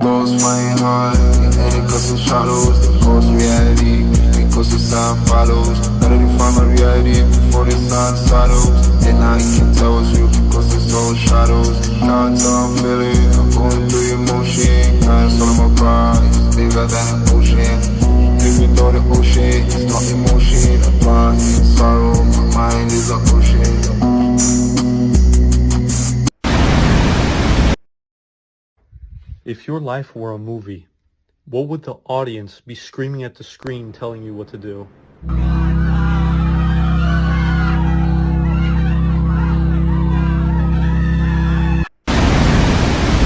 Those flying hard, and custom shadows, ghost reality, and custom sign follows. Better to find my reality before the sun settles. And now you can tell it's you, cause it's all shadows. Now until I'm feeling, I'm going through emotion. Crying all of my pride, it's bigger than an ocean. Even though the ocean is not emotion, I'm blind in sorrow, my mind is an ocean. If your life were a movie, what would the audience be screaming at the screen telling you what to do?